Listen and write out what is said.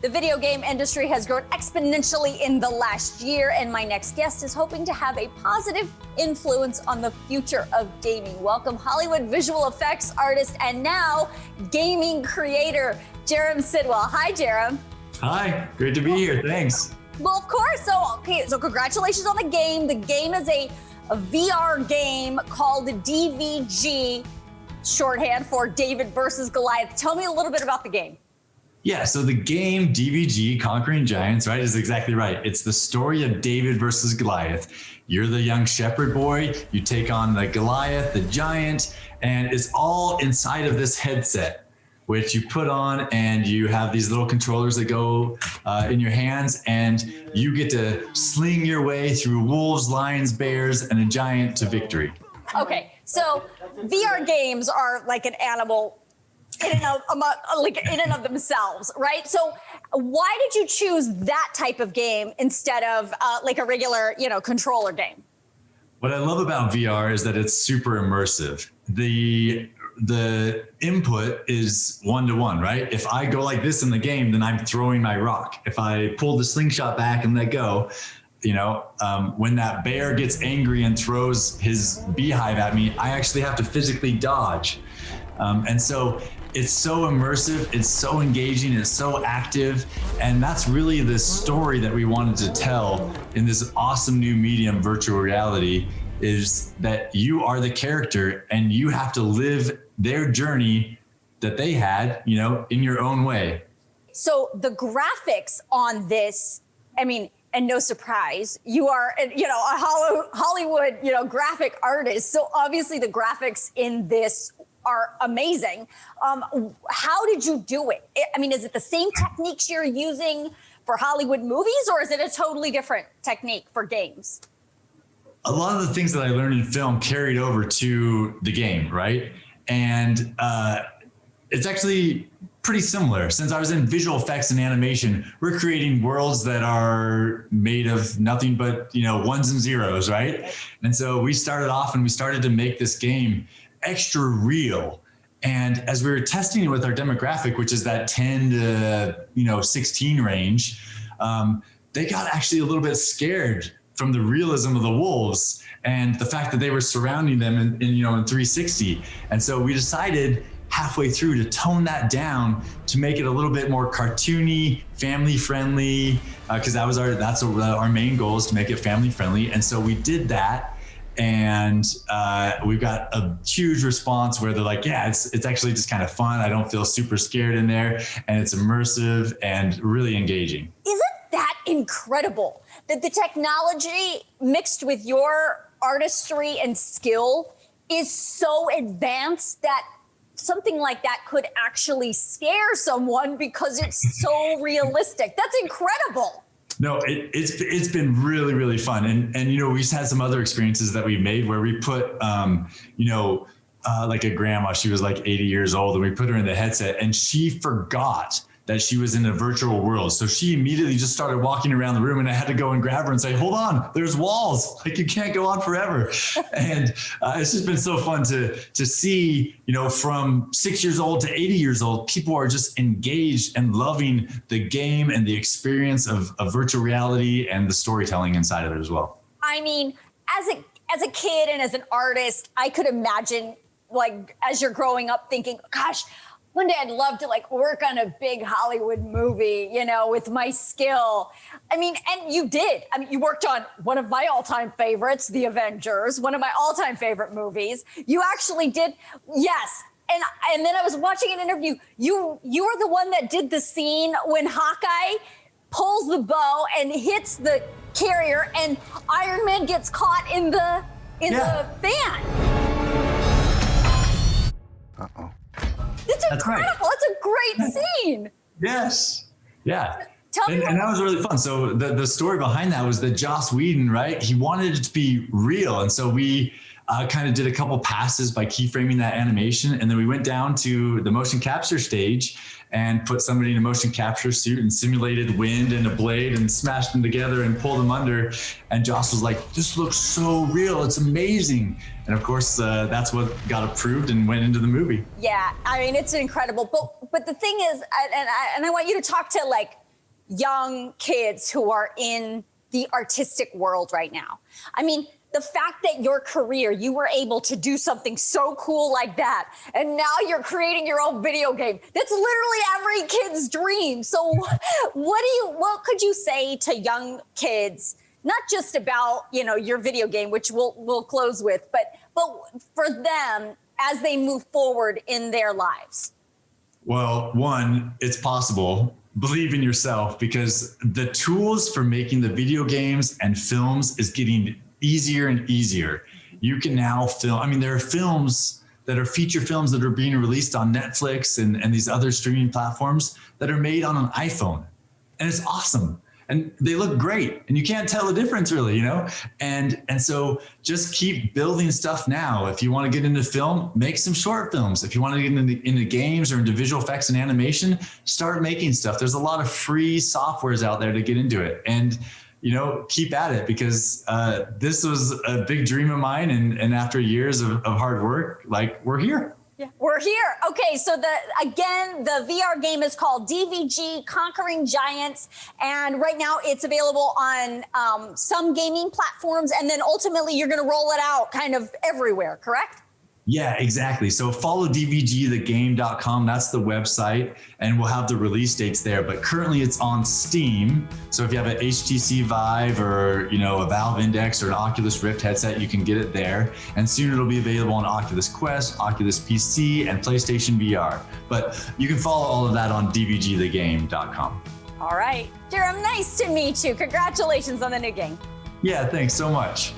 The video game industry has grown exponentially in the last year, and my next guest is hoping to have a positive influence on the future of gaming. Welcome Hollywood visual effects artist and now gaming creator, Jarom Sidwell. Hi, Jarom. Hi, great to be here, thanks. Well, of course. So congratulations on the game. The game is a VR game called DvG, shorthand for David versus Goliath. Tell me a little bit about the game. Yeah, so the game DvG, Conquering Giants, right, is exactly right. It's the story of David versus Goliath. You're the young shepherd boy, you take on the Goliath, the giant, and it's all inside of this headset, which you put on and you have these little controllers that go in your hands, and you get to sling your way through wolves, lions, bears, and a giant to victory. Okay, so VR games are like an animal in and of themselves, right? So why did you choose that type of game instead of like a regular, controller game? What I love about VR is that it's super immersive. The input is one-to-one, right? If I go like this in the game, then I'm throwing my rock. If I pull the slingshot back and let go, when that bear gets angry and throws his beehive at me, I actually have to physically dodge. And so it's so immersive, it's so engaging, it's so active. And that's really the story that we wanted to tell in this awesome new medium, virtual reality, is that you are the character and you have to live their journey that they had, in your own way. So the graphics on this, and no surprise, you are, a Hollywood, graphic artist. So obviously the graphics in this are amazing. How did you do it? Is it the same techniques you're using for Hollywood movies, or is it a totally different technique for games? A lot of the things that I learned in film carried over to the game, right? And it's actually pretty similar. Since I was in visual effects and animation, we're creating worlds that are made of nothing but, ones and zeros, right? And so we started off and we started to make this game extra real. And as we were testing it with our demographic, which is that 10 to 16 range, they got actually a little bit scared from the realism of the wolves and the fact that they were surrounding them in 360. And so we decided halfway through to tone that down to make it a little bit more cartoony, family friendly, because that's our main goal, is to make it family friendly. And so we did that. And we've got a huge response where they're like, yeah, it's actually just kind of fun. I don't feel super scared in there, and it's immersive and really engaging. Isn't that incredible that the technology mixed with your artistry and skill is so advanced that something like that could actually scare someone because it's so realistic? That's incredible. No, it's been really, really fun. And we've had some other experiences that we made where we put, like a grandma, she was like 80 years old, and we put her in the headset and she forgot that she was in a virtual world. So she immediately just started walking around the room, and I had to go and grab her and say, hold on, there's walls. Like, you can't go on forever. And it's just been so fun to see, from 6 years old to 80 years old, people are just engaged and loving the game and the experience of virtual reality and the storytelling inside of it as well. As a kid and as an artist, I could imagine, like, as you're growing up thinking, gosh, one day I'd love to work on a big Hollywood movie, with my skill. And you did. You worked on one of my all-time favorites, The Avengers, one of my all-time favorite movies. You actually did. Yes. And then I was watching an interview. You were the one that did the scene when Hawkeye pulls the bow and hits the carrier and Iron Man gets caught in the fan. Uh-oh. It's incredible. Right. It's a great scene. Yes. Yeah. And that was really fun. So the story behind that was that Joss Whedon, right? He wanted it to be real. And so we kind of did a couple passes by keyframing that animation. And then we went down to the motion capture stage and put somebody in a motion capture suit and simulated wind and a blade and smashed them together and pulled them under. And Joss was like, this looks so real. It's amazing. And of course, that's what got approved and went into the movie. Yeah, it's incredible. But the thing is, and I want you to talk to young kids who are in the artistic world right now. I mean, the fact that your career, you were able to do something so cool like that, and now you're creating your own video game. That's literally every kid's dream. So what could you say to young kids, not just about, you know, your video game, which we'll close with, but for them as they move forward in their lives? Well, one, it's possible. Believe in yourself, because the tools for making the video games and films is getting easier and easier. You can now film. I mean, there are films that are feature films that are being released on Netflix and these other streaming platforms that are made on an iPhone. And it's awesome. And they look great. And you can't tell the difference really, you know? And so just keep building stuff now. If you want to get into film, make some short films. If you want to get into games or into visual effects and animation, start making stuff. There's a lot of free softwares out there to get into it. And you know, keep at it, because this was a big dream of mine. And after years of hard work, like, we're here. Yeah, we're here. Okay, so the VR game is called DvG Conquering Giants. And right now it's available on some gaming platforms. And then ultimately you're going to roll it out kind of everywhere, correct? Yeah, exactly. So follow dvgthegame.com. That's the website, and we'll have the release dates there. But currently it's on Steam. So if you have an HTC Vive or, you know, a Valve Index or an Oculus Rift headset, you can get it there. And soon it'll be available on Oculus Quest, Oculus PC, and PlayStation VR. But you can follow all of that on dvgthegame.com. All right. Jarom, nice to meet you. Congratulations on the new game. Yeah, thanks so much.